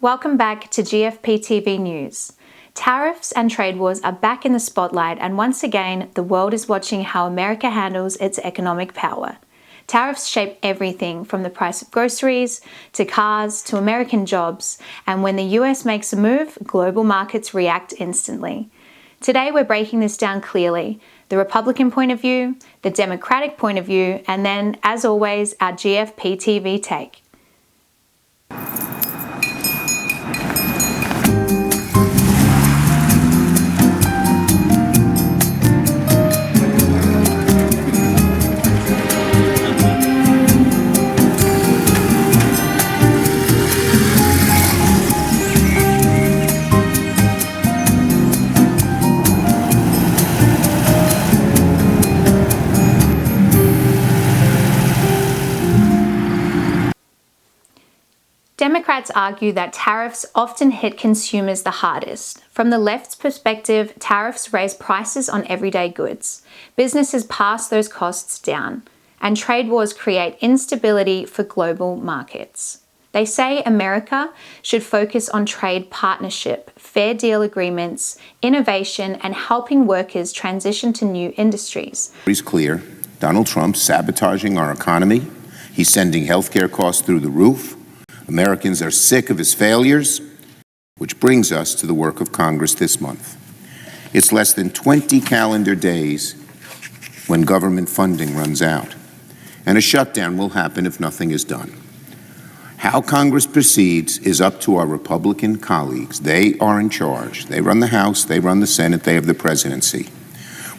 Welcome back to Gfptv News. Tariffs and trade wars are back in the spotlight, and once again, the world is watching how America handles its economic power. Tariffs shape everything from the price of groceries to cars to American jobs, and when the US makes a move, global markets react instantly. Today, we're breaking this down clearly: the Republican point of view, the Democratic point of view, and then, as always, our Gfptv take. Democrats argue that tariffs often hit consumers the hardest. From the left's perspective, tariffs raise prices on everyday goods. Businesses pass those costs down, and trade wars create instability for global markets. They say America should focus on trade partnership, fair deal agreements, innovation, and helping workers transition to new industries. It's clear Donald Trump's sabotaging our economy. He's sending healthcare costs through the roof. Americans are sick of his failures, which brings us to the work of Congress this month. It's less than 20 calendar days when government funding runs out, and a shutdown will happen if nothing is done. How Congress proceeds is up to our Republican colleagues. They are in charge. They run the House, they run the Senate, they have the presidency.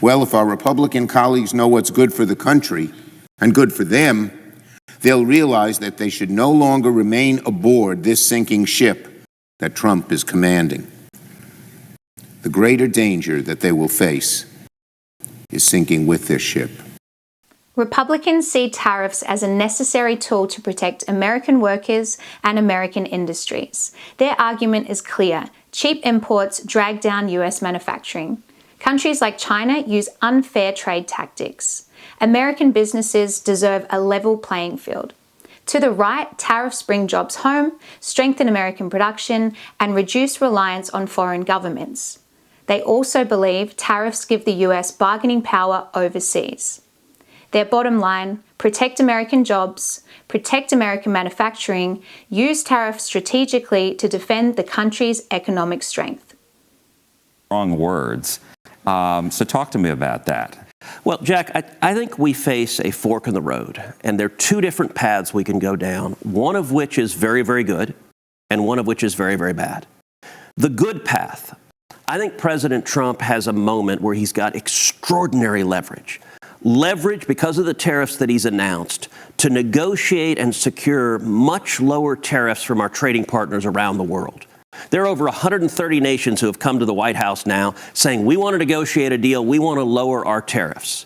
Well, if our Republican colleagues know what's good for the country and good for them, they'll realize that they should no longer remain aboard this sinking ship that Trump is commanding. The greater danger that they will face is sinking with this ship. Republicans see tariffs as a necessary tool to protect American workers and American industries. Their argument is clear: cheap imports drag down US manufacturing. Countries like China use unfair trade tactics. American businesses deserve a level playing field. To the right, tariffs bring jobs home, strengthen American production, and reduce reliance on foreign governments. They also believe tariffs give the US bargaining power overseas. Their bottom line: protect American jobs, protect American manufacturing, use tariffs strategically to defend the country's economic strength. Wrong words. So talk to me about that. Well, Jack, I think we face a fork in the road, and there are two different paths we can go down, one of which is very, very good, and one of which is very, very bad. The good path: I think President Trump has a moment where he's got extraordinary leverage. Leverage because of the tariffs that he's announced to negotiate and secure much lower tariffs from our trading partners around the world. There are over 130 nations who have come to the White House now saying, we want to negotiate a deal, we want to lower our tariffs.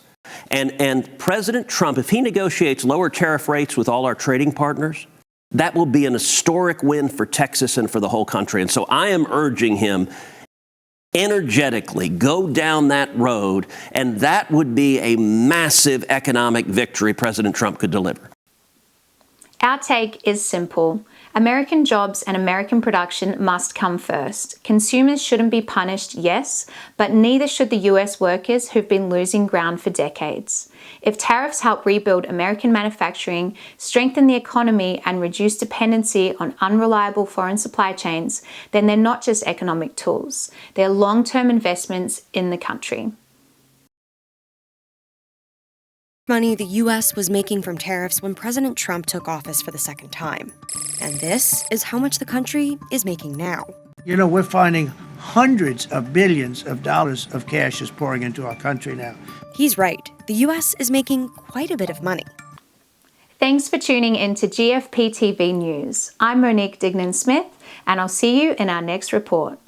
And President Trump, if he negotiates lower tariff rates with all our trading partners, that will be an historic win for Texas and for the whole country. And so I am urging him energetically, go down that road, and that would be a massive economic victory President Trump could deliver. Our take is simple. American jobs and American production must come first. Consumers shouldn't be punished, yes, but neither should the US workers who've been losing ground for decades. If tariffs help rebuild American manufacturing, strengthen the economy, and reduce dependency on unreliable foreign supply chains, then they're not just economic tools. They're long-term investments in the country. Money the U.S. was making from tariffs when President Trump took office for the second time. And this is how much the country is making now. You know, we're finding hundreds of billions of dollars of cash is pouring into our country now. He's right. The U.S. is making quite a bit of money. Thanks for tuning in to Gfptv News. I'm Moniqque Dignan-Smith, and I'll see you in our next report.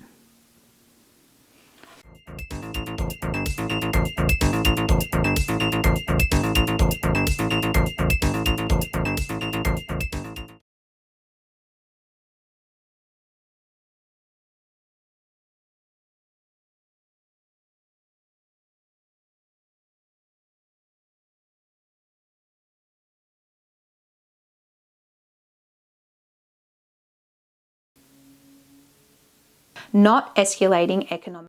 not escalating economic